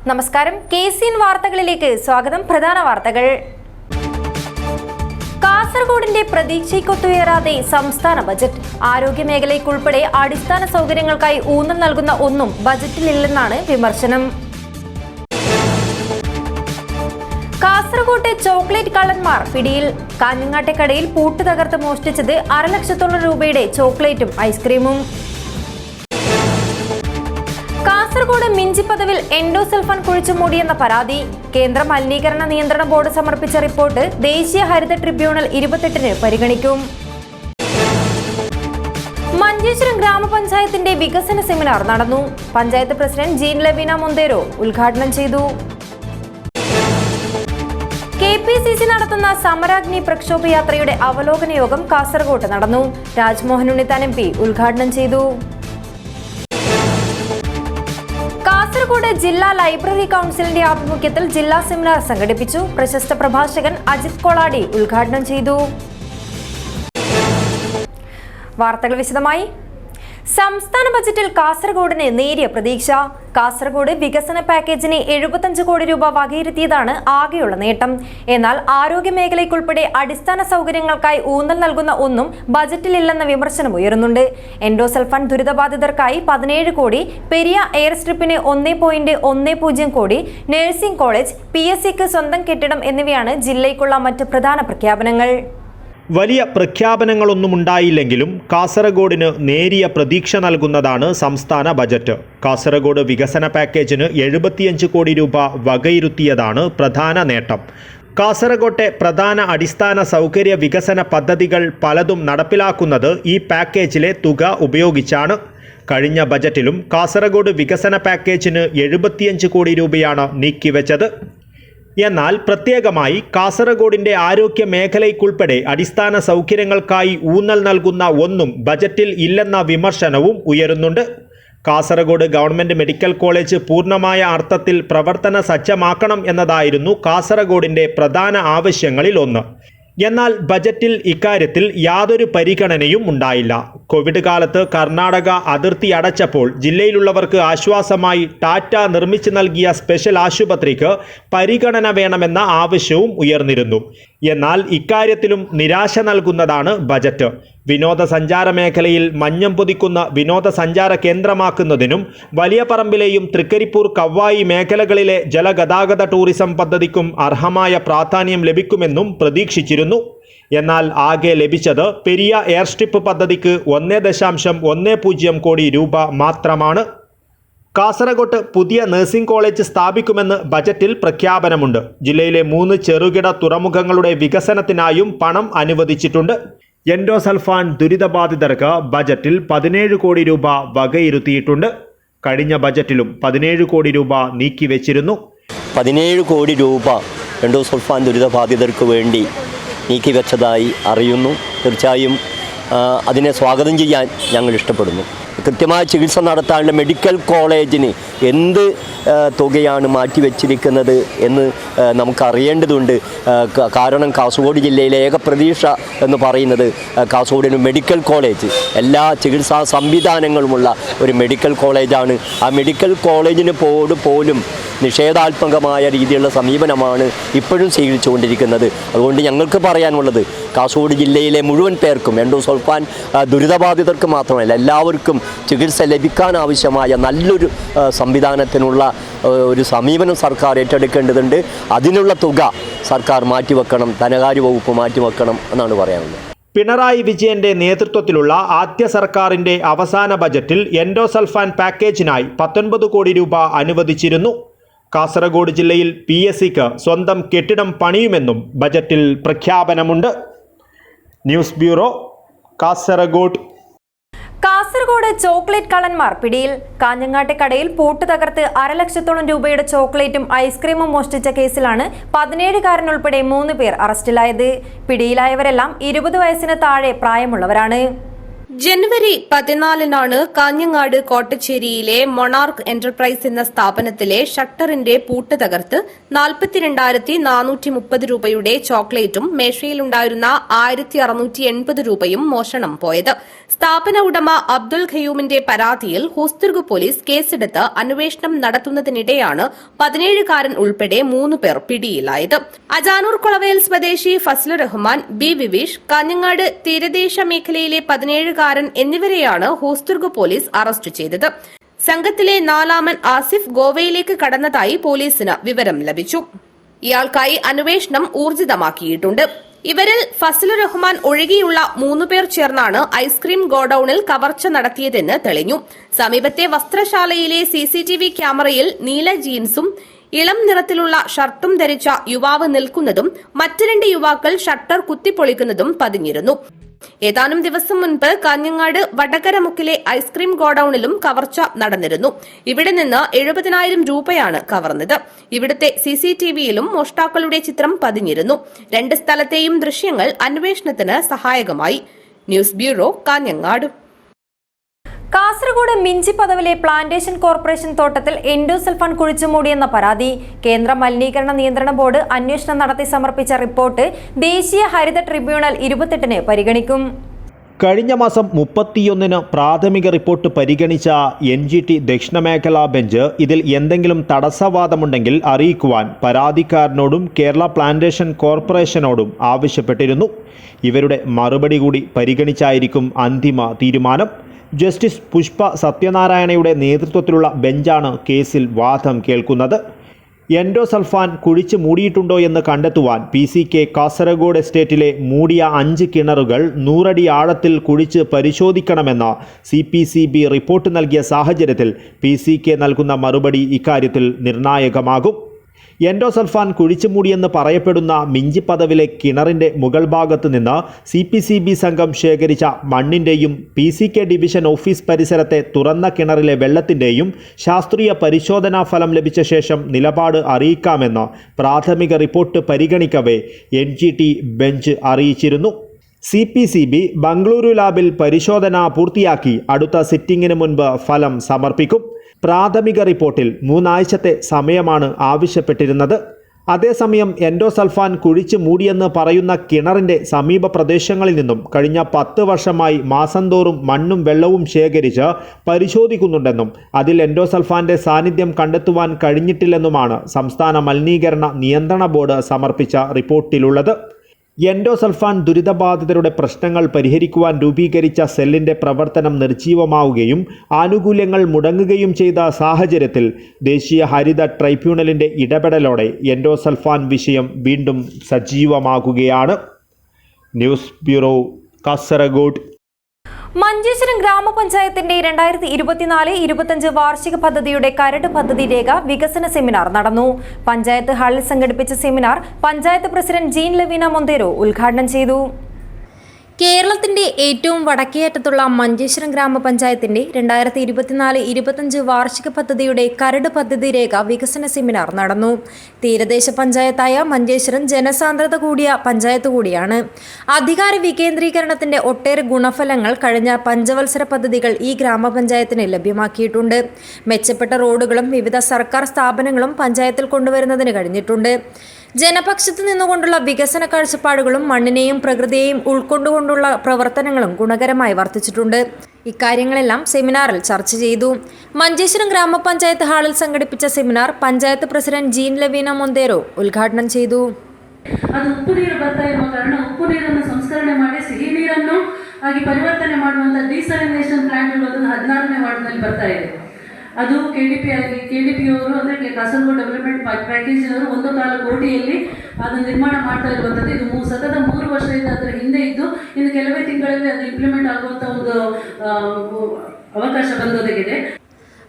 നമസ്കാരം, KCN വാർത്തകളിലേക്ക് സ്വാഗതം. പ്രധാന വാർത്തകൾ. കാസർഗോഡിന്റെ പ്രതീക്ഷയ്ക്കൊത്തുയരാതെ സംസ്ഥാന ബജറ്റ്. ആരോഗ്യമേഖലയ്ക്കുൾപ്പെടെ അടിസ്ഥാന സൗകര്യങ്ങൾക്കായി ഊന്നൽ നൽകുന്ന ഒന്നും ബജറ്റിലില്ലെന്നാണ് വിമർശനം. കാസർഗോഡ് ചോക്ലേറ്റ് കള്ളന്മാർ പിടിയിൽ. കാഞ്ഞങ്ങാട്ടെക്കടയിൽ പൂട്ട് തകർത്ത് മോഷ്ടിച്ചത് 1.5 ലക്ഷത്തോളം രൂപയുടെ ചോക്ലേറ്റും ഐസ്ക്രീമും. കാസർഗോഡ് മിഞ്ചിപ്പതവിൽ എൻഡോസൾഫാൻ കുഴിച്ചുമൂടിയെന്ന പരാതി. കേന്ദ്ര മലിനീകരണ നിയന്ത്രണ ബോർഡ് സമർപ്പിച്ച റിപ്പോർട്ട് ദേശീയ ഹരിത ട്രിബ്യൂണൽ 28-ന് പരിഗണിക്കും. മഞ്ചേശ്വരം ഗ്രാമപഞ്ചായത്തിന്റെ വികസന സെമിനാർ നടന്നു. പഞ്ചായത്ത് പ്രസിഡന്റ് ജീൻ ലവീന മൊന്തേരോ ഉദ്ഘാടനം ചെയ്തു. KPCC നടത്തുന്ന സമരാഗ്നി പ്രക്ഷോഭ യാത്രയുടെ അവലോകന യോഗം കാസർഗോഡ് നടന്നു. രാജ്മോഹൻ ഉണ്ണിത്താൻ MP ഉദ്ഘാടനം ചെയ്തു. കാസർഗോഡ് ജില്ലാ ലൈബ്രറി കൗൺസിലിന്റെ ആഭിമുഖ്യത്തിൽ ജില്ലാ സെമിനാർ സംഘടിപ്പിച്ചു. പ്രശസ്ത പ്രഭാഷകൻ അജിത് കൊളാടി ഉദ്ഘാടനം ചെയ്തു. വാർത്തകൾ വിശദമായി. സംസ്ഥാന ബജറ്റിൽ കാസർഗോഡിന് നേരിയ പ്രതീക്ഷ. കാസർഗോഡ് വികസന പാക്കേജിന് 75 കോടി രൂപ വകയിരുത്തിയതാണ് ആകെയുള്ള നേട്ടം. എന്നാൽ ആരോഗ്യമേഖലയ്ക്കുൾപ്പെടെ അടിസ്ഥാന സൗകര്യങ്ങൾക്കായി ഊന്നൽ നൽകുന്ന ഒന്നും ബജറ്റിലില്ലെന്ന വിമർശനം ഉയരുന്നുണ്ട്. എൻഡോസൾഫാൻ ദുരിതബാധിതർക്കായി 17 കോടി, പെരിയ എയർ സ്ട്രിപ്പിന് 1.10 കോടി, നഴ്സിംഗ് കോളേജ്, PSCക്ക് സ്വന്തം കെട്ടിടം എന്നിവയാണ് ജില്ലയ്ക്കുള്ള മറ്റ് പ്രധാന പ്രഖ്യാപനങ്ങൾ. വലിയ പ്രഖ്യാപനങ്ങളൊന്നും ഉണ്ടായില്ലെങ്കിലും കാസർഗോഡിന് നേരിയ പ്രതീക്ഷ നൽകുന്നതാണ് സംസ്ഥാന ബജറ്റ്. കാസർഗോഡ് വികസന പാക്കേജിന് 75 കോടി രൂപ വകയിരുത്തിയതാണ് പ്രധാന നേട്ടം. കാസർഗോട്ടെ പ്രധാന അടിസ്ഥാന സൗകര്യ വികസന പദ്ധതികൾ പലതും നടപ്പിലാക്കുന്നത് ഈ പാക്കേജിലെ തുക ഉപയോഗിച്ചാണ്. കഴിഞ്ഞ ബജറ്റിലും കാസർഗോഡ് വികസന പാക്കേജിന് 75 കോടി രൂപയാണ് നീക്കിവെച്ചത്. എന്നാൽ പ്രത്യേകമായി കാസർഗോഡിന്റെ ആരോഗ്യ മേഖലയ്ക്കുൾപ്പെടെ അടിസ്ഥാന സൗകര്യങ്ങൾക്കായി ഊന്നൽ നൽകുന്ന ഒന്നും ബജറ്റിൽ ഇല്ലെന്ന വിമർശനവും ഉയരുന്നുണ്ട്. കാസർഗോഡ് ഗവൺമെന്റ് മെഡിക്കൽ കോളേജ് പൂർണ്ണമായ അർത്ഥത്തിൽ പ്രവർത്തന സജ്ജമാക്കണം എന്നതായിരുന്നു കാസർഗോഡിന്റെ പ്രധാന ആവശ്യങ്ങളിൽ ഒന്ന്. എന്നാൽ ബജറ്റിൽ ഇക്കാര്യത്തിൽ യാതൊരു പരിഗണനയും ഉണ്ടായില്ല. കോവിഡ് കാലത്ത് കർണാടക അതിർത്തി അടച്ചപ്പോൾ ജില്ലയിലുള്ളവർക്ക് ആശ്വാസമായി ടാറ്റ നിർമ്മിച്ചു നൽകിയ സ്പെഷ്യൽ ആശുപത്രിക്ക് പരിഗണന വേണമെന്ന ആവശ്യവും ഉയർന്നിരുന്നു. എന്നാൽ ഇക്കാര്യത്തിലും നിരാശ നൽകുന്നതാണ് ബജറ്റ്. വിനോദസഞ്ചാര മേഖലയിൽ മഞ്ഞം പൊതിക്കുന്ന വിനോദസഞ്ചാര കേന്ദ്രമാക്കുന്നതിനും വലിയ പറമ്പിലെയും തൃക്കരിപ്പൂർ കവ്വായി മേഖലകളിലെ ജലഗതാഗത ടൂറിസം പദ്ധതിക്കും അർഹമായ പ്രാധാന്യം ലഭിക്കുമെന്നും പ്രതീക്ഷിച്ചിരുന്നു. എന്നാൽ ആകെ ലഭിച്ചത് പെരിയ എയർ സ്ട്രിപ്പ് പദ്ധതിക്ക് 1.10 കോടി രൂപ മാത്രമാണ്. കാസർഗോഡ് പുതിയ നഴ്സിംഗ് കോളേജ് സ്ഥാപിക്കുമെന്ന് ബജറ്റിൽ പ്രഖ്യാപനമുണ്ട്. ജില്ലയിലെ 3 ചെറുകിട തുറമുഖങ്ങളുടെ വികസനത്തിനായും പണം അനുവദിച്ചിട്ടുണ്ട്. എൻഡോസൾഫാൻ ദുരിതബാധിതർക്ക് ബജറ്റിൽ 17 കോടി രൂപ വകയിരുത്തിയിട്ടുണ്ട്. കഴിഞ്ഞ ബജറ്റിലും 17 കോടി രൂപ നീക്കിവെച്ചിരുന്നു. 17 കോടി രൂപ എൻഡോസൾഫാൻ ദുരിതബാധിതർക്ക് വേണ്ടി നീക്കിവെച്ചതായി അറിയുന്നു. തീർച്ചയായും അതിനെ സ്വാഗതം ചെയ്യാൻ ഞങ്ങൾ ഇഷ്ടപ്പെടുന്നു. കൃത്യമായ ചികിത്സ നടത്താനുള്ള മെഡിക്കൽ കോളേജിന് എന്ത് തുകയാണ് മാറ്റിവെച്ചിരിക്കുന്നത് എന്ന് നമുക്കറിയേണ്ടതുണ്ട്. കാരണം കാസർഗോഡ് ജില്ലയിലെ ഏക പ്രതീക്ഷ എന്ന് പറയുന്നത് കാസർഗോഡിന് മെഡിക്കൽ കോളേജ്, എല്ലാ ചികിത്സാ സംവിധാനങ്ങളുമുള്ള ഒരു മെഡിക്കൽ കോളേജാണ്. ആ മെഡിക്കൽ കോളേജിന് പോലും നിഷേധാത്മകമായ രീതിയിലുള്ള സമീപനമാണ് ഇപ്പോഴും സ്വീകരിച്ചുകൊണ്ടിരിക്കുന്നത്. അതുകൊണ്ട് ഞങ്ങൾക്ക് പറയാനുള്ളത് കാസർഗോഡ് ജില്ലയിലെ മുഴുവൻ പേർക്കും, എൻഡോസൾഫാൻ ദുരിതബാധിതർക്ക് മാത്രമല്ല എല്ലാവർക്കും ചികിത്സ ലഭിക്കാൻ ആവശ്യമായ നല്ലൊരു സംവിധാനത്തിനുള്ള ഒരു സമീപനം സർക്കാർ ഏറ്റെടുക്കേണ്ടതുണ്ട്. അതിനുള്ള തുക സർക്കാർ മാറ്റിവെക്കണം, ധനകാര്യ വകുപ്പ് മാറ്റിവെക്കണം എന്നാണ് പറയാനുള്ളത്. പിണറായി വിജയന്റെ നേതൃത്വത്തിലുള്ള ആദ്യ സർക്കാരിന്റെ അവസാന ബജറ്റിൽ എൻഡോസൾഫാൻ പാക്കേജിനായി 19 കോടി രൂപ അനുവദിച്ചിരുന്നു. കാസർഗോഡ് ജില്ലയിൽ PSCക്ക് സ്വന്തം കെട്ടിടം പണിയുമെന്നും ബജറ്റിൽ പ്രഖ്യാപനമുണ്ട്. News bureau, Kasaragod. Kasaragod chocolate കള്ളന്മാർ പിടിയിൽ. കാഞ്ഞങ്ങാട്ടെക്കടയിൽ പൂട്ട് തകർത്ത് 1.5 ലക്ഷത്തോളം രൂപയുടെ ചോക്ലേറ്റും ഐസ്ക്രീമും മോഷ്ടിച്ച കേസിലാണ് 17-കാരനുൾപ്പെടെ 3 പേർ അറസ്റ്റിലായത്. പിടിയിലായവരെല്ലാം 20 വയസ്സിന് താഴെ പ്രായമുള്ളവരാണ്. ജനുവരി 14-നാണ് കാഞ്ഞങ്ങാട് കോട്ടച്ചേരിയിലെ മൊണാർക്ക് എന്റർപ്രൈസ് എന്ന സ്ഥാപനത്തിലെ ഷട്ടറിന്റെ പൂട്ട് തകർത്ത് 42,430 രൂപയുടെ ചോക്ലേറ്റും മേശയിലുണ്ടായിരുന്ന 1,680 രൂപയും മോഷണം പോയത്. സ്ഥാപന ഉടമ അബ്ദുൽ ഖയൂമിന്റെ പരാതിയിൽ ഹോസ്ദുർഗ് പോലീസ് കേസെടുത്ത് അന്വേഷണം നടത്തുന്നതിനിടെയാണ് 17-കാരൻ ഉൾപ്പെടെ 3 പേർ പിടിയിലായത്. അജാനൂർ കൊളവയൽ സ്വദേശി ഫസ്ലുർ റഹ്മാൻ, ബി വിവീഷ്, കാഞ്ഞങ്ങാട് തീരദേശ മേഖലയിലെ 17 എന്നിവരെയാണ് ഹോസ്ദുർഗ് പോലീസ് അറസ്റ്റ് ചെയ്തത്. സംഘത്തിലെ 4-ാമൻ ആസിഫ് ഗോവയിലേക്ക് കടന്നതായി പോലീസിന് വിവരം ലഭിച്ചു. ഇയാൾക്കായി അന്വേഷണം ഊർജിതമാക്കിയിട്ടുണ്ട്. ഇവരിൽ ഫസ്ലുർ റഹ്മാൻ ഒഴികെയുള്ള 3 പേർ ചേർന്നാണ് ഐസ്ക്രീം ഗോഡൌണിൽ കവർച്ച നടത്തിയതെന്ന് തെളിഞ്ഞു. സമീപത്തെ വസ്ത്രശാലയിലെ CCTV ക്യാമറയിൽ നീല ജീൻസും ഇളം നിറത്തിലുള്ള ഷർട്ടും ധരിച്ച യുവാവ് നിൽക്കുന്നതും മറ്റ് 2 യുവാക്കൾ ഷട്ടർ കുത്തിപ്പൊളിക്കുന്നതും പതിഞ്ഞിരുന്നു. ഏതാനും ദിവസം മുൻപ് കാഞ്ഞങ്ങാട് വടകരമുക്കിലെ ഐസ്ക്രീം ഗോഡൌണിലും കവർച്ച നടന്നിരുന്നു. ഇവിടെ നിന്ന് 70,000 രൂപയാണ് കവർന്നത്. ഇവിടുത്തെ CCTVയിലും മോഷ്ടാക്കളുടെ ചിത്രം പതിഞ്ഞിരുന്നു. 2 സ്ഥലത്തെയും ദൃശ്യങ്ങൾ അന്വേഷണത്തിന് സഹായകമായി. News bureau, Kanhangad. കാസർഗോഡ് മിഞ്ചിപ്പദവിലെ പ്ലാന്റേഷൻ കോർപ്പറേഷൻ തോട്ടത്തിൽ എൻഡോസൾഫാൻ കുഴിച്ചുമൂടിയെന്ന പരാതി. കേന്ദ്ര മലിനീകരണ നിയന്ത്രണ ബോർഡ് അന്വേഷണം നടത്തി സമർപ്പിച്ച റിപ്പോർട്ട് ദേശീയ ഹരിത ട്രിബ്യൂണൽ 28-ന് പരിഗണിക്കും. കഴിഞ്ഞ മാസം 31-ന് പ്രാഥമിക റിപ്പോർട്ട് പരിഗണിച്ച NGT ദക്ഷിണമേഖലാ ബെഞ്ച് ഇതിൽ എന്തെങ്കിലും തടസ്സവാദമുണ്ടെങ്കിൽ അറിയിക്കുവാൻ പരാതിക്കാരനോടും കേരള പ്ലാന്റേഷൻ കോർപ്പറേഷനോടും ആവശ്യപ്പെട്ടിരുന്നു. ഇവരുടെ മറുപടി കൂടി പരിഗണിച്ചായിരിക്കും അന്തിമ തീരുമാനം. ജസ്റ്റിസ് പുഷ്പ സത്യനാരായണയുടെ നേതൃത്വത്തിലുള്ള ബെഞ്ചാണ് കേസിൽ വാദം കേൾക്കുന്നത്. എൻഡോസൾഫാൻ കുഴിച്ച് മൂടിയിട്ടുണ്ടോ എന്ന് കണ്ടെത്തുവാൻ PCK കാസർഗോഡ് എസ്റ്റേറ്റിലെ മൂടിയ 5 കിണറുകൾ 100 അടി ആഴത്തിൽ കുഴിച്ച് പരിശോധിക്കണമെന്ന CPCB റിപ്പോർട്ട് നൽകിയ സാഹചര്യത്തിൽ PCK നൽകുന്ന മറുപടി ഇക്കാര്യത്തിൽ നിർണായകമാകും. എൻഡോസൾഫാൻ കുഴിച്ചുമൂടിയെന്ന് പറയപ്പെടുന്ന മിഞ്ചിപ്പദവിലെ കിണറിൻ്റെ മുകൾ ഭാഗത്ത് നിന്ന് CPCB സംഘം ശേഖരിച്ച മണ്ണിൻ്റെയും PCK ഡിവിഷൻ ഓഫീസ് പരിസരത്തെ തുറന്ന കിണറിലെ വെള്ളത്തിൻ്റെയും ശാസ്ത്രീയ പരിശോധനാ ഫലം ലഭിച്ച ശേഷം നിലപാട് അറിയിക്കാമെന്ന് പ്രാഥമിക റിപ്പോർട്ട് പരിഗണിക്കവേ NGT ബെഞ്ച് അറിയിച്ചിരുന്നു. CPCB ബംഗളൂരു ലാബിൽ പരിശോധന പൂർത്തിയാക്കി അടുത്ത സിറ്റിംഗിന് മുൻപ് ഫലം സമർപ്പിക്കും. പ്രാഥമിക റിപ്പോർട്ടിൽ 3 ആഴ്ചത്തെ സമയമാണ് ആവശ്യപ്പെട്ടിരുന്നത്. അതേസമയം എൻഡോസൾഫാൻ കുഴിച്ച് മൂടിയെന്ന് പറയുന്ന കിണറിൻ്റെ സമീപ പ്രദേശങ്ങളിൽ നിന്നും കഴിഞ്ഞ 10 വർഷമായി മാസം തോറും മണ്ണും വെള്ളവും ശേഖരിച്ച് പരിശോധിക്കുന്നുണ്ടെന്നും അതിൽ എൻഡോസൾഫാൻ്റെ സാന്നിധ്യം കണ്ടെത്തുവാൻ കഴിഞ്ഞിട്ടില്ലെന്നുമാണ് സംസ്ഥാന മലിനീകരണ നിയന്ത്രണ ബോർഡ് സമർപ്പിച്ച റിപ്പോർട്ടിലുള്ളത്. എൻഡോസൾഫാൻ ദുരിതബാധിതരുടെ പ്രശ്നങ്ങൾ പരിഹരിക്കുവാൻ രൂപീകരിച്ച സെല്ലിൻ്റെ പ്രവർത്തനം നിർജ്ജീവമാവുകയും ആനുകൂല്യങ്ങൾ മുടങ്ങുകയും ചെയ്ത സാഹചര്യത്തിൽ ദേശീയ ഹരിത ട്രൈബ്യൂണലിൻ്റെ ഇടപെടലോടെ എൻഡോസൾഫാൻ വിഷയം വീണ്ടും സജീവമാകുകയാണ്. News bureau, Kasaragod. മഞ്ചേശ്വരം ഗ്രാമപഞ്ചായത്തിന്റെ 2024-25 വാർഷിക പദ്ധതിയുടെ കരട് പദ്ധതി രേഖ വികസന സെമിനാർ നടന്നു. പഞ്ചായത്ത് ഹാളിൽ സംഘടിപ്പിച്ച സെമിനാർ പഞ്ചായത്ത് പ്രസിഡന്റ് ജീൻ ലവീന മൊന്തേരോ ഉദ്ഘാടനം ചെയ്തു. കേരളത്തിന്റെ ഏറ്റവും വടക്കേയറ്റത്തുള്ള മഞ്ചേശ്വരം ഗ്രാമപഞ്ചായത്തിന്റെ 2024-25 വാർഷിക പദ്ധതിയുടെ കരട് പദ്ധതി രേഖ വികസന സെമിനാർ നടന്നു. തീരദേശ പഞ്ചായത്തായ മഞ്ചേശ്വരം ജനസാന്ദ്രത കൂടിയ പഞ്ചായത്ത് കൂടിയാണ്. അധികാര വികേന്ദ്രീകരണത്തിന്റെ ഒട്ടേറെ ഗുണഫലങ്ങൾ കഴിഞ്ഞ പഞ്ചവത്സര പദ്ധതികൾ ഈ ഗ്രാമപഞ്ചായത്തിന് ലഭ്യമാക്കിയിട്ടുണ്ട്. മെച്ചപ്പെട്ട റോഡുകളും വിവിധ സർക്കാർ സ്ഥാപനങ്ങളും പഞ്ചായത്തിൽ കൊണ്ടുവരുന്നതിന് കഴിഞ്ഞിട്ടുണ്ട്. ജനപക്ഷത്ത് നിന്നുകൊണ്ടുള്ള വികസന കാഴ്ചപ്പാടുകളും മണ്ണിനെയും പ്രകൃതിയെയും ഉൾക്കൊണ്ടുകൊണ്ടുള്ള പ്രവർത്തനങ്ങളും ഗുണകരമായി വർദ്ധിച്ചിട്ടുണ്ട്. ഇക്കാര്യങ്ങളെല്ലാം സെമിനാറിൽ ചർച്ച ചെയ്തു. മഞ്ചേശ്വരം ഗ്രാമപഞ്ചായത്ത് ഹാളിൽ സംഘടിപ്പിച്ച സെമിനാർ പഞ്ചായത്ത് പ്രസിഡന്റ് ജീൻ ലവീന മൊന്തേരോ ഉദ്ഘാടനം ചെയ്തു. ಅದು ಉಪ್ಪು ನೀರು ಬರ್ತಾ ಇರುವ ಕಾರಣ ಉಪ್ಪು ನೀರನ್ನು ಸಂಸ್ಕರಣೆ ಮಾಡಿ ಸಿಹಿ ನೀರನ್ನು ಆಗಿ ಪರಿವರ್ತನೆ ಮಾಡುವಂಥ ಡಿಸಲಿನೇಷನ್ ಪ್ಲಾಂಟ್ಗಳು 16ನೇ ವಾರ್ಡ್ನಲ್ಲಿ ಬರ್ತಾ ಇದೆ. ಅದು KDP ಅವರು ಅಂದರೆ ಕಾಸರಗೋಡು ಡೆವಲಪ್ಮೆಂಟ್ ಪ್ಯಾಕೇಜಿನವರು 1.4 ಕೋಟಿಯಲ್ಲಿ ಅದು ನಿರ್ಮಾಣ ಮಾಡ್ತಾ ಇರುವಂಥದ್ದು. ಇದು ಸತತ 3 ವರ್ಷದಿಂದ ಅದರ ಹಿಂದೆ ಇದ್ದು ಇನ್ನು ಕೆಲವೇ ತಿಂಗಳಲ್ಲಿ ಅದು ಇಂಪ್ಲಿಮೆಂಟ್ ಆಗುವಂಥ ಒಂದು ಅವಕಾಶ ಬಂದೊದಗಿದೆ.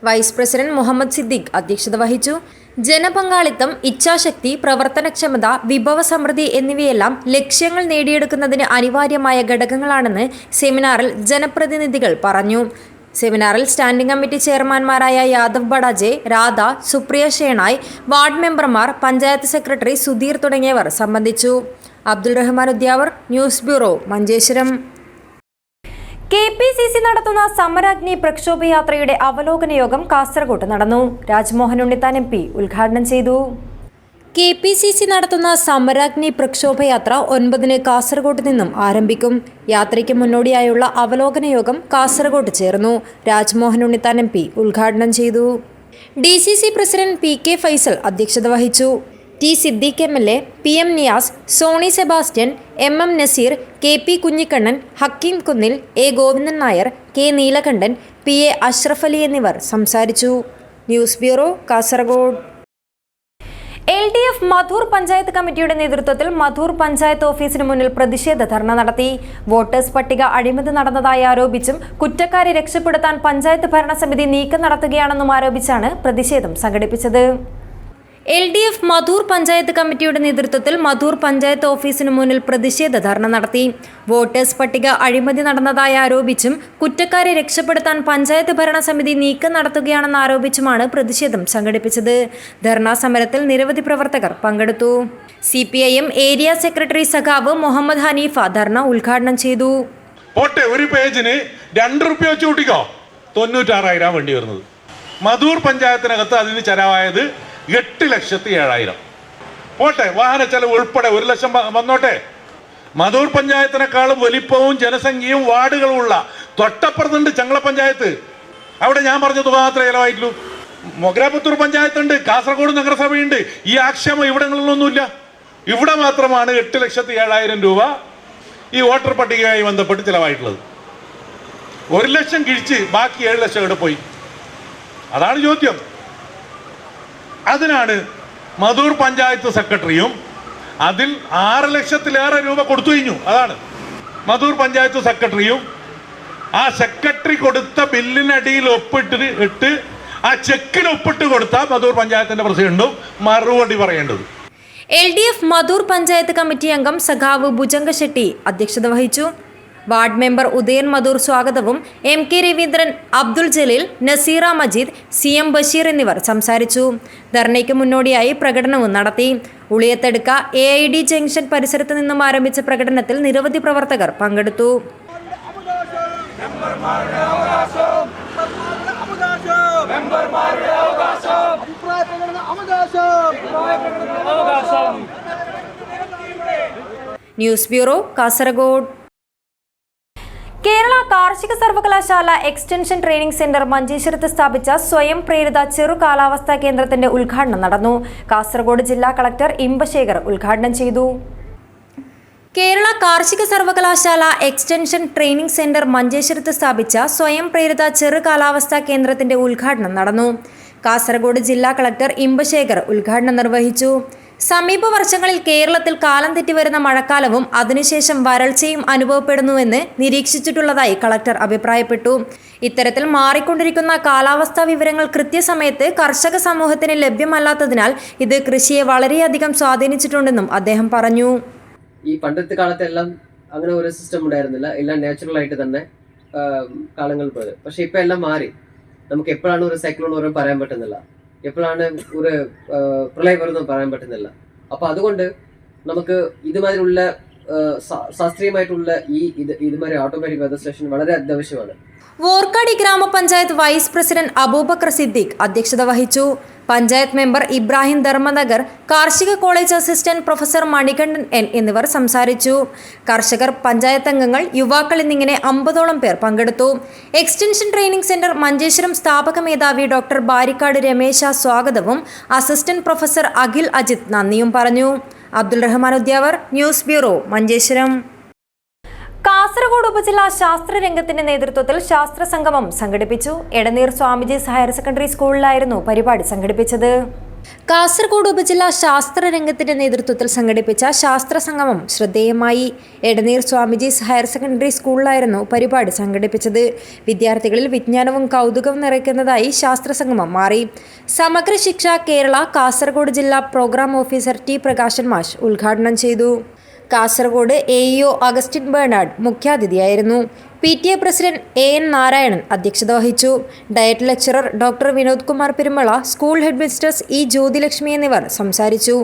വൈസ് പ്രസിഡന്റ് മുഹമ്മദ് സിദ്ദിഖ് അധ്യക്ഷത വഹിച്ചു. ജനപങ്കാളിത്തം, ഇച്ഛാശക്തി, പ്രവർത്തനക്ഷമത, വിഭവസമൃദ്ധി എന്നിവയെല്ലാം ലക്ഷ്യങ്ങൾ നേടിയെടുക്കുന്നതിന് അനിവാര്യമായ ഘടകങ്ങളാണെന്ന് സെമിനാറിൽ ജനപ്രതിനിധികൾ പറഞ്ഞു. സെമിനാറിൽ സ്റ്റാൻഡിംഗ് കമ്മിറ്റി ചെയർമാൻമാരായ യാദവ് ബഡാജെ, രാധ, സുപ്രിയ ഷേണായ്, വാർഡ് മെമ്പർമാർ, പഞ്ചായത്ത് സെക്രട്ടറി സുധീർ തുടങ്ങിയവർ സംബന്ധിച്ചു. Abdul Rahman Udyavar, news bureau, Manjeshwaram. KPCC നടത്തുന്ന സമരാഗ്നി പ്രക്ഷോഭയാത്രയുടെ അവലോകന യോഗം കാസർഗോഡ് നടന്നു. രാജ്മോഹൻ ഉണ്ണിത്താൻ MP ഉദ്ഘാടനം ചെയ്തു. KPCC നടത്തുന്ന സമരാഗ്നി പ്രക്ഷോഭയാത്ര 9-ന് കാസർഗോഡ് നിന്നും ആരംഭിക്കും. യാത്രയ്ക്ക് മുന്നോടിയായുള്ള അവലോകന യോഗം കാസർഗോഡ് ചേർന്നു. രാജ്മോഹൻ ഉണ്ണിത്താൻ MP ഉദ്ഘാടനം ചെയ്തു. DCC പ്രസിഡന്റ് PK ഫൈസൽ അധ്യക്ഷത വഹിച്ചു. T Siddique MLA, PM Niyas, Sony Sebastian, MM Naseer, KP Kunhikannan, Hakeem Kunnil, A Govindan Nair, K Neelakantan, PA Ashraf Ali എന്നിവർ സംസാരിച്ചു. News bureau, Kasaragod. LDF Madhur panchayat കമ്മിറ്റിയുടെ നേതൃത്വത്തിൽ മധൂർ പഞ്ചായത്ത് ഓഫീസിന് മുന്നിൽ പ്രതിഷേധ ധർണ നടത്തി. വോട്ടേഴ്സ് പട്ടിക അഴിമതി നടന്നതായി ആരോപിച്ചും കുറ്റക്കാരെ രക്ഷപ്പെടുത്താൻ പഞ്ചായത്ത് ഭരണസമിതി നീക്കം നടത്തുകയാണെന്നും ആരോപിച്ചാണ് പ്രതിഷേധം സംഘടിപ്പിച്ചത്. LDF മധൂർ പഞ്ചായത്ത് കമ്മിറ്റിയുടെ നേതൃത്വത്തിൽ മധൂർ പഞ്ചായത്ത് ഓഫീസിന് മുന്നിൽ പ്രതിഷേധ ധർണ നടത്തി. വോട്ടേഴ്സ് പട്ടിക അഴിമതി നടന്നതായി ആരോപിച്ചും കുറ്റക്കാരെ രക്ഷപ്പെടുത്താൻ പഞ്ചായത്ത് ഭരണസമിതി നീക്കം നടത്തുകയാണെന്ന് ആരോപിച്ചുമാണ് പ്രതിഷേധം സംഘടിപ്പിച്ചത്. ധർണാ സമരത്തിൽ നിരവധി പ്രവർത്തകർ പങ്കെടുത്തു. CPIM ഏരിയ സെക്രട്ടറി സഖാവ് മുഹമ്മദ് ഹനീഫ ധർണ ഉദ്ഘാടനം ചെയ്തു. ഒരു പേജിന് 2 രൂപ വെച്ച് കൂട്ടിക്കോ, 96,000 വേണ്ടി വരുന്നത്. മധൂർ പഞ്ചായത്തിനകത്ത് അതിന് ചെലവായത് 8,07,000. പോട്ടെ, വാഹന ചെലവ് ഉൾപ്പെടെ 1 ലക്ഷം വന്നോട്ടെ. മധൂർ പഞ്ചായത്തിനേക്കാളും വലിപ്പവും ജനസംഖ്യയും വാർഡുകളും ഉള്ള തൊട്ടപ്പുറത്തുണ്ട് ചങ്ങള പഞ്ചായത്ത്. അവിടെ ഞാൻ പറഞ്ഞ തുക മാത്രമേ ചിലവായിട്ടുള്ളൂ. മൊഗ്രാപുത്തൂർ പഞ്ചായത്തുണ്ട്, കാസർഗോഡ് നഗരസഭയുണ്ട്. ഈ ആക്ഷേപം ഇവിടങ്ങളിലൊന്നുമില്ല. ഇവിടെ മാത്രമാണ് 8,07,000 രൂപ ഈ വോട്ടർ പട്ടികയുമായി ബന്ധപ്പെട്ട് ചിലവായിട്ടുള്ളത്. 1 ലക്ഷം കിഴിച്ച് ബാക്കി 7 ലക്ഷം ഇവിടെ പോയി. അതാണ് ചോദ്യം. അതിനാണ് മധൂർ പഞ്ചായത്ത് സെക്രട്ടറിയും അതിൽ 6 ലക്ഷത്തിലേറെ രൂപ കൊടുത്തു കഴിഞ്ഞു. അതാണ് മധൂർ പഞ്ചായത്ത് സെക്രട്ടറിയും ആ സെക്രട്ടറി കൊടുത്ത ബില്ലിനടിയിൽ ഒപ്പിട്ട് ആ ചെക്കിന് ഒപ്പിട്ട് കൊടുത്ത മധൂർ പഞ്ചായത്തിന്റെ പ്രസിഡന്റും മറുപടി പറയേണ്ടത്. LDF മധൂർ പഞ്ചായത്ത് കമ്മിറ്റി അംഗം സഖാവ് ഭുജംഗ ഷെട്ടി അധ്യക്ഷത വഹിച്ചു. വാർഡ് മെമ്പർ ഉദയൻ മധൂർ സ്വാഗതവും MK രവീന്ദ്രൻ, അബ്ദുൾ ജലീൽ, നസീറ മജീദ്, CM ബഷീർ എന്നിവർ സംസാരിച്ചു. ധർണയ്ക്ക് മുന്നോടിയായി പ്രകടനവും നടത്തി. ഉളിയത്തെടുക്ക AID ജംഗ്ഷൻ പരിസരത്ത് നിന്നും ആരംഭിച്ച പ്രകടനത്തിൽ നിരവധി പ്രവർത്തകർ പങ്കെടുത്തു. News bureau, Kasaragod. കേരള കാർഷിക സർവകലാശാല എക്സ്റ്റൻഷൻ ട്രെയിനിംഗ് സെന്റർ മഞ്ചേശ്വരത്ത് സ്ഥാപിച്ച സ്വയം പ്രേരിത ചെറു കാലാവസ്ഥാ കേന്ദ്രത്തിന്റെ ഉദ്ഘാടനം നടന്നു. കാസർഗോഡ് ജില്ലാ കളക്ടർ ഇമ്പശേഖർ ഉദ്ഘാടനം ചെയ്തു. കേരള കാർഷിക സർവകലാശാല എക്സ്റ്റൻഷൻ ട്രെയിനിംഗ് സെന്റർ മഞ്ചേശ്വരത്ത് സ്ഥാപിച്ച സ്വയം പ്രേരിത ചെറു കാലാവസ്ഥാ കേന്ദ്രത്തിന്റെ ഉദ്ഘാടനം നടന്നു. കാസർഗോഡ് ജില്ലാ കളക്ടർ ഇമ്പശേഖർ ഉദ്ഘാടനം നിർവഹിച്ചു. സമീപ വർഷങ്ങളിൽ കേരളത്തിൽ കാലം തെറ്റിവരുന്ന മഴക്കാലവും അതിനുശേഷം വരൾച്ചയും അനുഭവപ്പെടുന്നുവെന്ന് നിരീക്ഷിച്ചിട്ടുള്ളതായി കളക്ടർ അഭിപ്രായപ്പെട്ടു. ഇത്തരത്തിൽ മാറിക്കൊണ്ടിരിക്കുന്ന കാലാവസ്ഥാ വിവരങ്ങൾ കൃത്യസമയത്ത് കർഷക സമൂഹത്തിന് ലഭ്യമല്ലാത്തതിനാൽ ഇത് കൃഷിയെ വളരെയധികം സ്വാധീനിച്ചിട്ടുണ്ടെന്നും അദ്ദേഹം പറഞ്ഞു. ഈ പണ്ടത്തെ കാലത്തെല്ലാം അങ്ങനെ ഒരു സിസ്റ്റം ഉണ്ടായിരുന്നില്ല. എല്ലാം നാച്ചുറൽ ആയിട്ട് തന്നെ കാലങ്ങൾ പോയത്. പക്ഷെ ഇപ്പം എല്ലാം മാറി. നമുക്ക് എപ്പോഴാണ് ഒരു സൈക്ലോൺ വരും പറയാൻ പറ്റുന്നില്ല, എപ്പോഴാണ് ഒരു പ്രളയം വരുന്നത് പറയാൻ പറ്റുന്നില്ല. അപ്പോൾ അതുകൊണ്ട് നമുക്ക് ഇതുമാതിരിയുള്ള ശാസ്ത്രീയമായിട്ടുള്ള ഇതുമാതിരി ഓട്ടോമാറ്റിക് വെതർ സ്റ്റേഷൻ വളരെ അത്യാവശ്യമാണ്. വോർക്കാടി ഗ്രാമപഞ്ചായത്ത് വൈസ് പ്രസിഡന്റ് അബൂബക്കർ സിദ്ദീഖ് അധ്യക്ഷത വഹിച്ചു. പഞ്ചായത്ത് മെമ്പർ ഇബ്രാഹിം ധർമ്മനഗർ, കാർഷിക college assistant professor Manikandan N എന്നിവർ സംസാരിച്ചു. കർഷകർ, പഞ്ചായത്ത് അംഗങ്ങൾ, യുവാക്കൾ എന്നിങ്ങനെ 50ഓളം പേർ പങ്കെടുത്തു. എക്സ്റ്റൻഷൻ ട്രെയിനിംഗ് സെന്റർ മഞ്ചേശ്വരം സ്ഥാപക മേധാവി ഡോക്ടർ ബാരിക്കാട് രമേശ സ്വാഗതവും അസിസ്റ്റന്റ് പ്രൊഫസർ അഖിൽ അജിത് നന്ദിയും പറഞ്ഞു. Abdul Rahman Udyavar, news bureau, Manjeshwaram. കാസർഗോഡ് ഉപജില്ലാ ശാസ്ത്ര രംഗത്തിന്റെ നേതൃത്വത്തിൽ ശാസ്ത്ര സംഗമം സംഘടിപ്പിച്ചു. എടനീർ സ്വാമിജീസ് ഹയർ സെക്കൻഡറി സ്കൂളിലായിരുന്നു പരിപാടി സംഘടിപ്പിച്ചത്. കാസർഗോഡ് ഉപജില്ലാ ശാസ്ത്ര രംഗത്തിന്റെ നേതൃത്വത്തിൽ സംഘടിപ്പിച്ച ശാസ്ത്ര സംഗമം ശ്രദ്ധേയമായി. എടനീർ സ്വാമിജീസ് ഹയർ സെക്കൻഡറി സ്കൂളിലായിരുന്നു പരിപാടി സംഘടിപ്പിച്ചത്. വിദ്യാർത്ഥികളിൽ വിജ്ഞാനവും കൗതുകവും നിറയ്ക്കുന്നതായി ശാസ്ത്ര സംഗമം മാറി. സമഗ്ര ശിക്ഷ കേരള കാസർഗോഡ് ജില്ലാ പ്രോഗ്രാം ഓഫീസർ T പ്രകാശൻ മാഷ് ഉദ്ഘാടനം ചെയ്തു. കാസർഗോഡ് AEO അഗസ്റ്റിൻ ബെർണാഡ് മുഖ്യാതിഥിയായിരുന്നു. PTA പ്രസിഡന്റ് AN നാരായണൻ അധ്യക്ഷത വഹിച്ചു. DIET lecturer doctor Vinod Kumar Perumala, school head mistress E Jyothilakshmi എന്നിവർ സംസാരിച്ചു.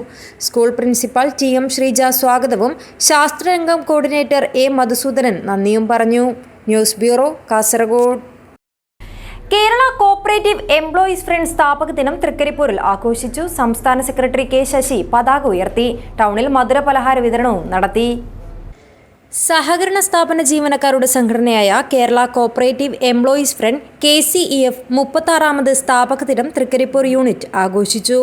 സ്കൂൾ പ്രിൻസിപ്പൽ TM ശ്രീജ സ്വാഗതവും ശാസ്ത്രരംഗം കോർഡിനേറ്റർ A മധുസൂദനൻ നന്ദിയും പറഞ്ഞു. News bureau, Kasaragod. Kerala cooperative employees front സ്ഥാപക ദിനം തൃക്കരിപ്പൂരിൽ ആഘോഷിച്ചു. സംസ്ഥാന സെക്രട്ടറി കെ ശശി പതാക ഉയർത്തി. ടൗണിൽ മധുര പലഹാര വിതരണവും നടത്തി. സഹകരണ സ്ഥാപന ജീവനക്കാരുടെ സംഘടനയായ Kerala cooperative employees front KCEF 36ാമത് സ്ഥാപക ദിനം തൃക്കരിപ്പൂർ യൂണിറ്റ് ആഘോഷിച്ചു.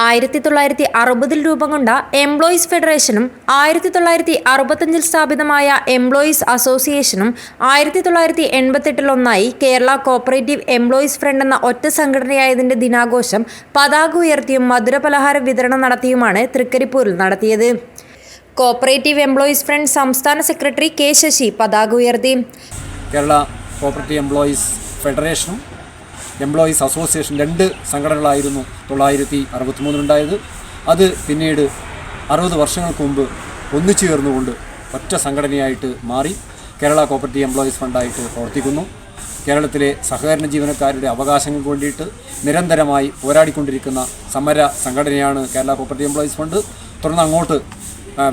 1960 രൂപം കൊണ്ട എംപ്ലോയീസ് ഫെഡറേഷനും 1965 സ്ഥാപിതമായ എംപ്ലോയീസ് അസോസിയേഷനും 1988 ഒന്നായി കേരള കോഓപ്പറേറ്റീവ് എംപ്ലോയീസ് ഫ്രണ്ട് എന്ന ഒറ്റ സംഘടനയായതിന്റെ ദിനാഘോഷം പതാക ഉയർത്തിയും മധുരപലഹാര വിതരണം നടത്തിയുമാണ് തൃക്കരിപ്പൂരിൽ നടത്തിയത്. കോഓപ്പറേറ്റീവ് എംപ്ലോയീസ് ഫ്രണ്ട് സംസ്ഥാന സെക്രട്ടറി കെ ശശി പതാക ഉയർത്തി. കേരള കോഓപ്പറേറ്റീവ് എംപ്ലോയീസ് ഫെഡറേഷനും എംപ്ലോയീസ് അസോസിയേഷൻ 2 സംഘടനകളായിരുന്നു 1963 ഉണ്ടായത്. അത് പിന്നീട് 60 വർഷങ്ങൾക്ക് മുമ്പ് ഒന്നിച്ചു ചേർന്നുകൊണ്ട് ഒറ്റ സംഘടനയായിട്ട് മാറി കേരള കോഓപ്പറേറ്റീവ് എംപ്ലോയീസ് ഫണ്ടായിട്ട് പ്രവർത്തിക്കുന്നു. കേരളത്തിലെ സഹകരണ ജീവനക്കാരുടെ അവകാശങ്ങൾക്ക് വേണ്ടിയിട്ട് നിരന്തരമായി പോരാടിക്കൊണ്ടിരിക്കുന്ന സമര സംഘടനയാണ് കേരള കോഓപ്പറേറ്റീവ് എംപ്ലോയീസ് ഫണ്ട്. തുടർന്ന് അങ്ങോട്ട്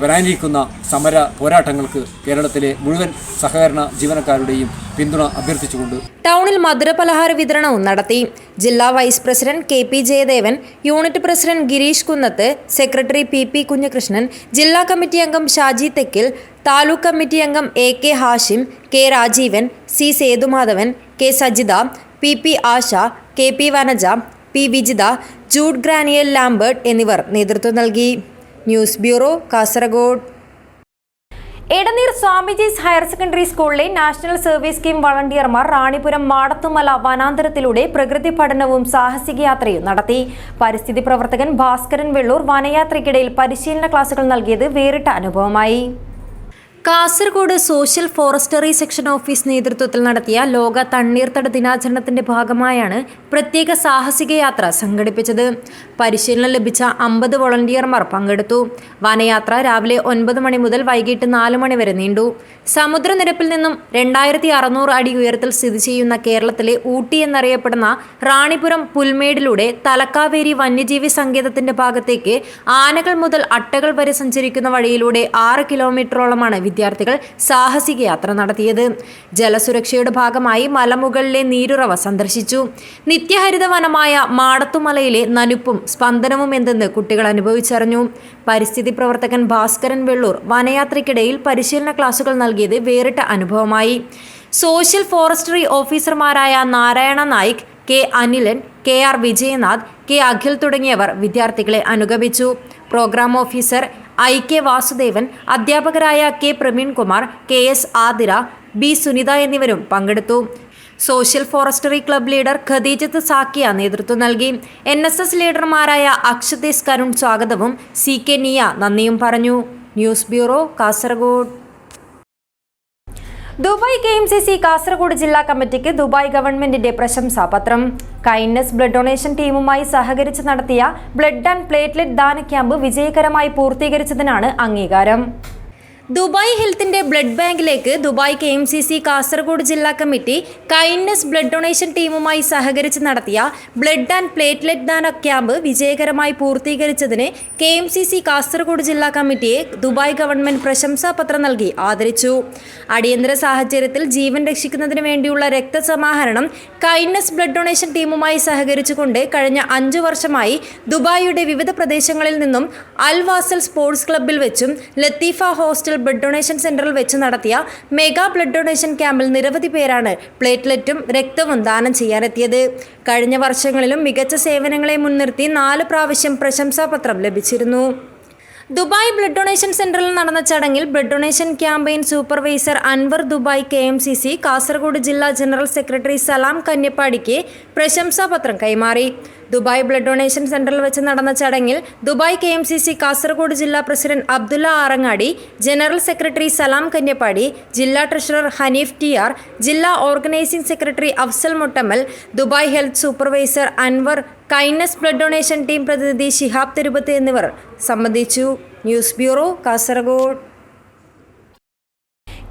വരാനിരിക്കുന്ന സമര പോരാട്ടങ്ങൾക്ക് കേരളത്തിലെ മുഴുവൻ സഹകരണ ജീവനക്കാരുടെയും പിന്തുണ അഭ്യർത്ഥിച്ചുകൊണ്ട് ടൗണിൽ മധുരപലഹാര വിതരണവും നടത്തി. ജില്ലാ vice president KP Jayadevan, unit president Gireesh Kunnath, secretary PP Kunhikrishnan, ജില്ലാ കമ്മിറ്റി അംഗം ഷാജി തെക്കിൽ, താലൂക്ക് കമ്മിറ്റി അംഗം AK Hashim, K Rajeevan, C Sethumadhavan, K Sajitha, PP Asha, KP Vanaja, P Vijitha, Jude Graniel Lambert എന്നിവർ നേതൃത്വം നൽകി. News bureau, Kasaragod. Edneer Swamiji's higher secondary സ്കൂളിലെ നാഷണൽ സർവീസ് സ്കീം വളണ്ടിയർമാർ റാണിപുരം മാടത്തുമല വനാന്തരത്തിലൂടെ പ്രകൃതി പഠനവും സാഹസിക യാത്രയും നടത്തി. പരിസ്ഥിതി പ്രവർത്തകൻ ഭാസ്കരൻ വെള്ളൂർ വനയാത്രയ്ക്കിടയിൽ പരിശീലന ക്ലാസുകൾ നൽകിയത് വേറിട്ട അനുഭവമായി. Kasaragod social forestry section office നേതൃത്വത്തിൽ നടത്തിയ ലോക തണ്ണീർത്തട ദിനാചരണത്തിന്റെ ഭാഗമായാണ് പ്രത്യേക സാഹസിക യാത്ര സംഘടിപ്പിച്ചത്. പരിശീലനം ലഭിച്ച 50 വോളണ്ടിയർമാർ പങ്കെടുത്തു. വനയാത്ര രാവിലെ 9 മണി മുതൽ വൈകിട്ട് 4 മണി വരെ നീണ്ടു. സമുദ്രനിരപ്പിൽ നിന്നും 2600 അടി ഉയരത്തിൽ സ്ഥിതി ചെയ്യുന്ന കേരളത്തിലെ ഊട്ടി എന്നറിയപ്പെടുന്ന റാണിപുരം പുൽമേടിലൂടെ തലക്കാവേരി വന്യജീവി സങ്കേതത്തിന്റെ ഭാഗത്തേക്ക് ആനകൾ മുതൽ അട്ടകൾ വരെ സഞ്ചരിക്കുന്ന വഴിയിലൂടെ 6 കിലോമീറ്ററോളമാണ് വിദ്യാർത്ഥികൾ സാഹസിക യാത്ര നടത്തിയത്. ജലസുരക്ഷയുടെ ഭാഗമായി മലമുകളിലെ നീരുറവ സന്ദർശിച്ചു. നിത്യഹരിത വനമായ മാടത്തുമലയിലെ നനുപ്പും സ്പന്ദനവും എന്തെന്ന് കുട്ടികൾ അനുഭവിച്ചറിഞ്ഞു. പരിസ്ഥിതി പ്രവർത്തകൻ ഭാസ്കരൻ വെള്ളൂർ വനയാത്രയ്ക്കിടയിൽ പരിശീലന ക്ലാസുകൾ നൽകിയത് വേറിട്ട അനുഭവമായി. സോഷ്യൽ ഫോറസ്ട്രി ഓഫീസർമാരായ Narayana Naik, K Anilan, KR Vijayanath, K Akhil തുടങ്ങിയവർ വിദ്യാർത്ഥികളെ അനുഗമിച്ചു. പ്രോഗ്രാം ഓഫീസർ IK വാസുദേവൻ, അധ്യാപകരായ K Praveenkumar, KS Athira, B Sunitha എന്നിവരും പങ്കെടുത്തു. Social forestry club leader Khadeejath Sakiya നേതൃത്വം നൽകി. NSS ലീഡർമാരായ അക്ഷതേസ് കരുൺ സ്വാഗതവും CK നിയ നന്ദിയും പറഞ്ഞു. News bureau, Kasaragod. Dubai KMCC Kasaragod ജില്ലാ കമ്മിറ്റിക്ക് ദുബായ് ഗവൺമെന്റിന്റെ പ്രശംസാപത്രം. കൈൻഡ്നസ് ബ്ലഡ് ഡൊണേഷൻ ടീമുമായി സഹകരിച്ച് നടത്തിയ ബ്ലഡ് ആൻഡ് പ്ലേറ്റ്ലെറ്റ് ദാന ക്യാമ്പ് വിജയകരമായി പൂർത്തീകരിച്ചതിനാണ് അംഗീകാരം. ദുബായ് ഹെൽത്തിന്റെ ബ്ലഡ് ബാങ്കിലേക്ക് ദുബായ് KMCC കാസർഗോഡ് ജില്ലാ കമ്മിറ്റി കൈൻഡ്നസ് ബ്ലഡ് ഡൊണേഷൻ ടീമുമായി സഹകരിച്ച് നടത്തിയ ബ്ലഡ് ആൻഡ് പ്ലേറ്റ്ലെറ്റ് ദാന ക്യാമ്പ് വിജയകരമായി പൂർത്തീകരിച്ചതിന് KMCC കാസർഗോഡ് ജില്ലാ കമ്മിറ്റിയെ ദുബായ് ഗവൺമെന്റ് പ്രശംസാപത്രം നൽകി ആദരിച്ചു. അടിയന്തര സാഹചര്യത്തിൽ ജീവൻ രക്ഷിക്കുന്നതിന് വേണ്ടിയുള്ള രക്തസമാഹരണം കൈൻഡ്നസ് ബ്ലഡ് ഡൊണേഷൻ ടീമുമായി സഹകരിച്ചുകൊണ്ട് കഴിഞ്ഞ 5 വർഷമായി ദുബായിയുടെ വിവിധ പ്രദേശങ്ങളിൽ നിന്നും അൽ വാസൽ സ്പോർട്സ് ക്ലബ്ബിൽ വെച്ചും ലത്തീഫ ഹോസ്റ്റൽ ബ്ലഡ് ഡൊണേഷൻ സെന്ററിൽ വെച്ച് നടത്തിയ മെഗാ ബ്ലഡ് ഡൊണേഷൻ ക്യാമ്പിൽ നിരവധി പേരാണ് പ്ലേറ്റ്ലെറ്റും രക്തവും ദാനം ചെയ്യാനെത്തിയത്. കഴിഞ്ഞ വർഷങ്ങളിലും മികച്ച സേവനങ്ങളെ മുൻനിർത്തി 4 പ്രാവശ്യം പ്രശംസാപത്രം ലഭിച്ചിരുന്നു. ദുബായ് ബ്ലഡ് ഡൊണേഷൻ സെന്ററിൽ നടന്ന ചടങ്ങിൽ blood donation campaign supervisor Anwar Dubai KMCC Kasaragod ജില്ലാ ജനറൽ സെക്രട്ടറി സലാം കന്യപ്പാടിക്ക് പ്രശംസാപത്രം കൈമാറി. ദുബായ് ബ്ലഡ് ഡൊണേഷൻ സെന്ററിൽ വെച്ച് നടന്ന ചടങ്ങിൽ ദുബായ് KMCC കാസർഗോഡ് ജില്ലാ president Abdulla Arangadi, general secretary Salam Kanyapady, ജില്ലാ ട്രഷറർ ഹനീഫ് TR, ജില്ലാ organising secretary Afsal Muttammal, Dubai health supervisor Anwar, kindness blood donation team പ്രതിനിധി ശിഹാബ് തിരുപത്ത് എന്നിവർ സംബന്ധിച്ചു. News bureau, Kasaragod.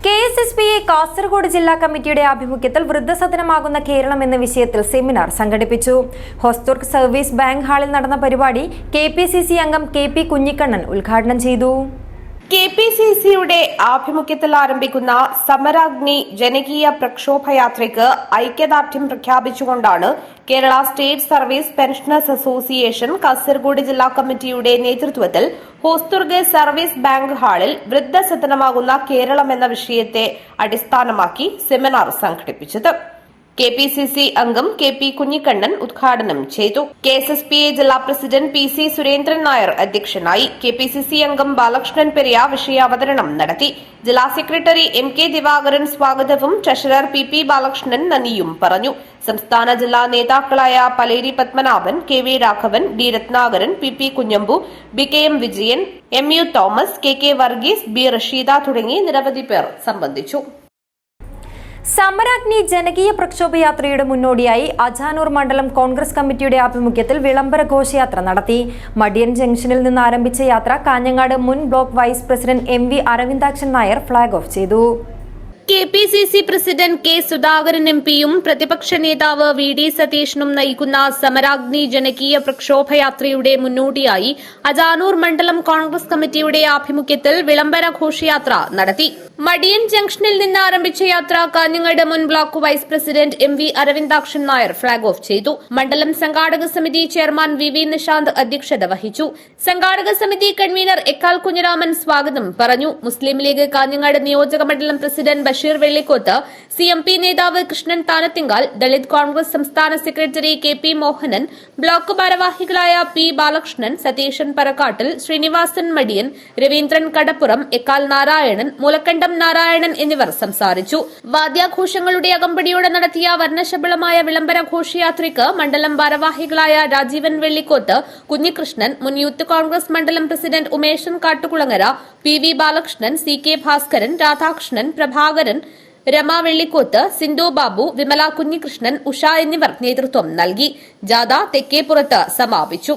KSSBA Kasaragod ജില്ലാ കമ്മിറ്റിയുടെ ആഭിമുഖ്യത്തിൽ വൃദ്ധസദനമാകുന്ന കേരളം എന്ന വിഷയത്തിൽ സെമിനാർ സംഘടിപ്പിച്ചു. ഹോസ്തുർഗ് സർവീസ് ബാങ്ക് ഹാളിൽ നടന്ന പരിപാടി KPCC അംഗം KP കുഞ്ഞിക്കണ്ണൻ ഉദ്ഘാടനം ചെയ്തു. KPCCയുടെ ആഭിമുഖ്യത്തിൽ ആരംഭിക്കുന്ന സമരാഗ്നി ജനകീയ പ്രക്ഷോഭയാത്രയ്ക്ക് ഐക്യദാർഢ്യം പ്രഖ്യാപിച്ചുകൊണ്ടാണ് Kerala state service pensioners association Kasaragod ജില്ലാ കമ്മിറ്റിയുടെ നേതൃത്വത്തിൽ ഹോസ്ദുർഗ് സർവീസ് ബാങ്ക് ഹാളിൽ വൃദ്ധസദനമാകുന്ന കേരളം എന്ന വിഷയത്തെ അടിസ്ഥാനമാക്കി സെമിനാർ സംഘടിപ്പിച്ചത്. KPCC അംഗം KP കുഞ്ഞിക്കണ്ണൻ ഉദ്ഘാടനം ചെയ്തു. KSSPA ജില്ലാ പ്രസിഡന്റ് PC സുരേന്ദ്രൻ നായർ അധ്യക്ഷനായി. KPCC അംഗം ബാലകൃഷ്ണൻ പെരിയ വിഷയാവതരണം നടത്തി. ജില്ലാ സെക്രട്ടറി MK ദിവാകരൻ സ്വാഗതവും ട്രഷറർ PP ബാലകൃഷ്ണൻ നന്ദിയും പറഞ്ഞു. സംസ്ഥാന ജില്ലാ നേതാക്കളായ Paleri Padmanabhan, KV Raghavan, D Ratnakaran, PP Kunhambu, BKM Vijayan, MU Thomas, KK Varghese, B Rasheeda തുടങ്ങി നിരവധി പേർ സംബന്ധിച്ചു. സമരാഗ്നി ജനകീയ പ്രക്ഷോഭയാത്രയുടെ മുന്നോടിയായി അജാനൂർ മണ്ഡലം കോൺഗ്രസ് കമ്മിറ്റിയുടെ ആഭിമുഖ്യത്തിൽ വിളംബര ഘോഷയാത്ര നടത്തി. മടിയൻ ജംഗ്ഷനിൽ നിന്ന് ആരംഭിച്ച യാത്ര കാഞ്ഞങ്ങാട് മുൻ block vice president MV Aravindakshan Nair flag off ചെയ്തു. KPCC പ്രസിഡന്റ് K സുധാകരൻ MPയും പ്രതിപക്ഷ നേതാവ് VD സതീശനും നയിക്കുന്ന സമരാഗ്നി ജനകീയ പ്രക്ഷോഭയാത്രയുടെ മുന്നോടിയായി അജാനൂർ മണ്ഡലം കോൺഗ്രസ് കമ്മിറ്റിയുടെ ആഭിമുഖ്യത്തിൽ വിളംബര ഘോഷയാത്ര നടത്തി. മടിയൻ ജംഗ്ഷനിൽ നിന്ന് ആരംഭിച്ച യാത്ര കാഞ്ഞങ്ങാട് മുൻ block vice president MV Aravindakshan Nair flag off ചെയ്തു. മണ്ഡലം സംഘാടക സമിതി ചെയർമാൻ VV നിശാന്ത് അധ്യക്ഷത വഹിച്ചു. സംഘാടക സമിതി കൺവീനർ എക്കാൽ കുഞ്ഞിരാമൻ സ്വാഗതം പറഞ്ഞു. മുസ്ലിം ലീഗ് കാഞ്ഞങ്ങാട് നിയോജക മണ്ഡലം പ്രസിഡന്റ് ബഷീർ വെള്ളിക്കോത്ത്, CMP നേതാവ് കൃഷ്ണൻ താനത്തിങ്കാൽ, ദളിത് കോൺഗ്രസ് സംസ്ഥാന സെക്രട്ടറി KP മോഹനൻ, ബ്ലോക്ക് ഭാരവാഹികളായ P ബാലകൃഷ്ണൻ, സതീശൻ പരക്കാട്ടിൽ, ശ്രീനിവാസൻ മടിയൻ, രവീന്ദ്രൻ കടപ്പുറം, എക്കാൽ നാരായണൻ, മൂലക്കണ്ടം നാരായണൻ എന്നിവർ സംസാരിച്ചു. വാദ്യാഘോഷങ്ങളുടെ അകമ്പടിയോടെ നടത്തിയ വർണ്ണശബളമായ വിളംബര ഘോഷയാത്രയ്ക്ക് മണ്ഡലം ഭാരവാഹികളായ രാജീവൻ വെള്ളിക്കോത്ത്, കുഞ്ഞികൃഷ്ണൻ, മുൻ യൂത്ത് കോൺഗ്രസ് മണ്ഡലം president Umeshan Kattukulangara, PV Balakrishnan, CK Bhaskaran, Radhakrishnan, Prabhakaran, Rama Vellikoth, Sindhu Babu, Vimala Kunhikrishnan, Usha എന്നിവർ നേതൃത്വം നൽകി. ജാഥ തെക്കേപ്പുറത്ത് സമാപിച്ചു.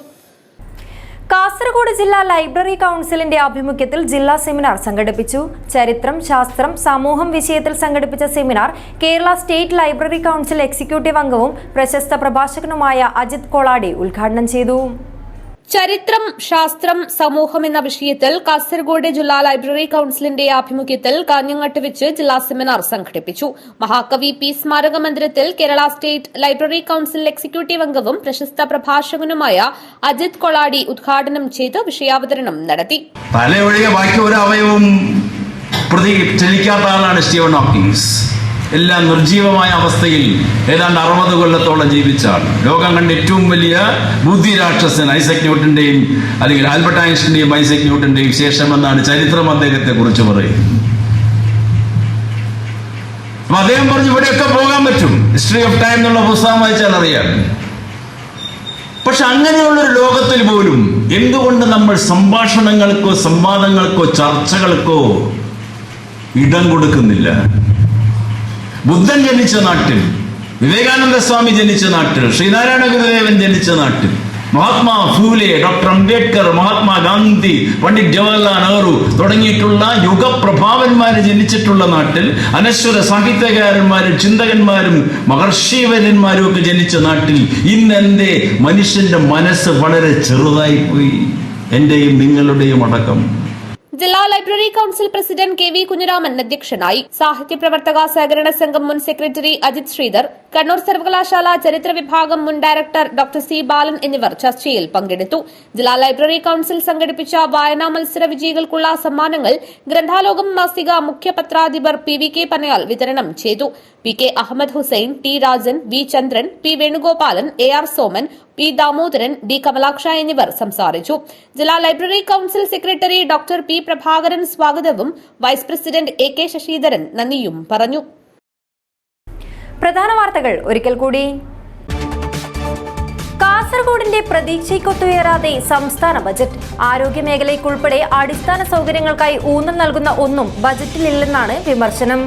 കാസർഗോഡ് ജില്ലാ ലൈബ്രറി കൌൺസിലിന്റെ ആഭിമുഖ്യത്തിൽ ജില്ലാ സെമിനാർ സംഘടിപ്പിച്ചു. ചരിത്രം, ശാസ്ത്രം, സമൂഹം വിഷയത്തിൽ സംഘടിപ്പിച്ച seminar Kerala state library council executive അംഗവും പ്രശസ്ത പ്രഭാഷകനുമായ അജിത് കൊളാടി ഉദ്ഘാടനം ചെയ്തു. ചരിത്രം, ശാസ്ത്രം, സമൂഹം എന്ന വിഷയത്തിൽ കാസർഗോഡ് ജില്ലാ ലൈബ്രറി കൌൺസിലിന്റെ ആഭിമുഖ്യത്തിൽ കാഞ്ഞങ്ങാട്ട് വെച്ച് ജില്ലാ സെമിനാർ സംഘടിപ്പിച്ചു. മഹാകവി P സ്മാരക മന്ദിരത്തിൽ Kerala state library council executive അംഗവും പ്രശസ്ത പ്രഭാഷകനുമായ അജിത് കൊളാടി ഉദ്ഘാടനം ചെയ്ത് വിഷയാവതരണം നടത്തി. തലയൊഴികെ ബാക്കി ഒരു അവയവും ചലിക്കാത്ത ആളാണ് സ്റ്റീവൻ ഹോക്കിൻസ്. എല്ലാം നിർജീവമായ അവസ്ഥയിൽ ഏതാണ്ട് 60 കൊല്ലത്തോളം ജീവിച്ച ആൾ. ലോകം കണ്ട ഏറ്റവും വലിയ ബുദ്ധിരാക്ഷസൻ ഐസക് ന്യൂട്ടന്റെയും അല്ലെങ്കിൽ ആൽബർട്ട് ഐൻസ്റ്റീന്റെയും ഐസക് ന്യൂട്ടന്റെയും ശേഷമെന്നാണ് ചരിത്രം അദ്ദേഹത്തെ കുറിച്ച് പറയുന്നത്. അപ്പൊ അദ്ദേഹം പറഞ്ഞു ഇവിടെയൊക്കെ പോകാൻ പറ്റും, ഹിസ്റ്ററി ഓഫ് ടൈം എന്നുള്ള പുസ്തകം വായിച്ചാൽ അറിയാം. പക്ഷെ അങ്ങനെയുള്ളൊരു ലോകത്തിൽ പോലും എന്തുകൊണ്ട് നമ്മൾ സംഭാഷണങ്ങൾക്കോ സംവാദങ്ങൾക്കോ ചർച്ചകൾക്കോ ഇടം കൊടുക്കുന്നില്ല? ബുദ്ധൻ ജനിച്ച നാട്ടിൽ, വിവേകാനന്ദ സ്വാമി ജനിച്ച നാട്ടിൽ, ശ്രീനാരായണ ഗുരുദേവൻ ജനിച്ച നാട്ടിൽ, മഹാത്മാ ഫൂലെ, ഡോക്ടർ അംബേദ്കർ, മഹാത്മാഗാന്ധി, പണ്ഡിറ്റ് ജവഹർലാൽ നെഹ്റു തുടങ്ങിയിട്ടുള്ള യുഗപ്രഭാവന്മാര് ജനിച്ചിട്ടുള്ള നാട്ടിൽ, അനശ്വര സാഹിത്യകാരന്മാരും ചിന്തകന്മാരും മഹർഷീവരന്മാരും ഒക്കെ ജനിച്ച നാട്ടിൽ ഇന്ന് എന്റെ മനുഷ്യന്റെ മനസ്സ് വളരെ ചെറുതായി പോയി, എന്റെയും നിങ്ങളുടെയും അടക്കം. ജില്ലാ library council president KV Kunhiraman അധ്യക്ഷനായി. സാഹിത്യ പ്രവർത്തക സഹകരണ സംഘം മുൻ സെക്രട്ടറി അജിത് ശ്രീധർ, കണ്ണൂർ സർവകലാശാല ചരിത്ര വിഭാഗം മുൻ ഡയറക്ടർ ഡോക്ടർ C ബാലൻ എന്നിവർ ചർച്ചയിൽ പങ്കെടുത്തു. ജില്ലാ ലൈബ്രറി കൌൺസിൽ സംഘടിപ്പിച്ച വായനാ മത്സര വിജയികൾക്കുള്ള സമ്മാനങ്ങൾ ഗ്രന്ഥാലോകം മാസിക മുഖ്യ പത്രാധിപർ PVK പനയാൽ വിതരണം ചെയ്തു. PK Ahmed Hussain, T Rajan, V ചന്ദ്രൻ, P Venugopalan, AR Soman, P Damodaran, D Kamalaksha എന്നിവർ സംസാരിച്ചു. ജില്ലാ library council secretary doctor P Prabhakaran സ്വാഗതവും വൈസ് പ്രസിഡന്റ് AK ശശിധരൻ നന്ദിയും പറഞ്ഞു. പ്രധാന വാർത്തകൾ ഒരിക്കൽ കൂടി. കാസർഗോഡിന്റെ പ്രതീക്ഷയ്ക്കൊത്തുയരാതെ സംസ്ഥാന ബജറ്റ്. ആരോഗ്യമേഖലയ്ക്കുൾപ്പെടെ അടിസ്ഥാന സൗകര്യങ്ങൾക്കായി ഊന്നൽ നൽകുന്ന ഒന്നും ബജറ്റിലില്ലെന്നാണ് വിമർശനം.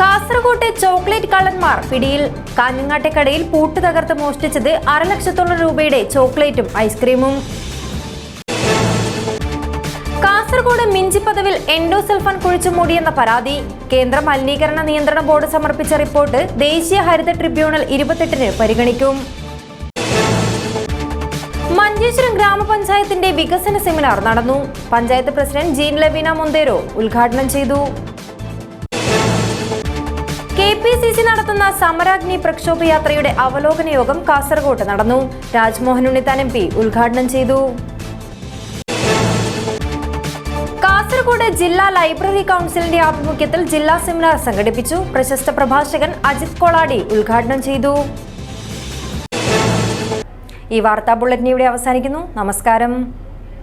കാസർഗോട്ടെ ചോക്ലേറ്റ് കള്ളന്മാർ പിടിയിൽ. കാഞ്ഞങ്ങാട്ടെ കടയിൽ പൂട്ട് തകർത്ത് മോഷ്ടിച്ചത് 1.5 ലക്ഷത്തോളം രൂപയുടെ ചോക്ലേറ്റും ഐസ്ക്രീമും. കാസർഗോഡ് മിഞ്ചിപ്പതവിൽ എൻഡോസൾഫാൻ കുഴിച്ചുമൂടിയെന്ന പരാതി. കേന്ദ്ര മലിനീകരണ നിയന്ത്രണ ബോർഡ് സമർപ്പിച്ച റിപ്പോർട്ട് ദേശീയ ഹരിത ട്രിബ്യൂണൽ 28-ന് പരിഗണിക്കും. മഞ്ചേരി മഞ്ചേശ്വരം ഗ്രാമപഞ്ചായത്തിന്റെ വികസന സെമിനാർ നടന്നു. പഞ്ചായത്ത് പ്രസിഡന്റ് ജീൻ ലബീന മൊന്തേരോ ഉദ്ഘാടനം ചെയ്തു. KPCC നടത്തുന്ന സമരാഗ്നി പ്രക്ഷോഭ യാത്രയുടെ അവലോകന യോഗം കാസർഗോഡ് നടന്നു. രാജ്മോഹൻ ഉണ്ണിത്താൻ MP ഉദ്ഘാടനം ചെയ്തു. കാസർഗോഡ് ജില്ലാ ലൈബ്രറി കൗൺസിലിന്റെ ആഭിമുഖ്യത്തിൽ ജില്ലാ സെമിനാർ സംഘടിപ്പിച്ചു. പ്രശസ്ത പ്രഭാഷകൻ അജിത് കൊളാടി ഉദ്ഘാടനം ചെയ്തു. ഈ വാർത്താ ബുള്ളറ്റിൻ ഇവിടെ അവസാനിക്കുന്നു. നമസ്കാരം.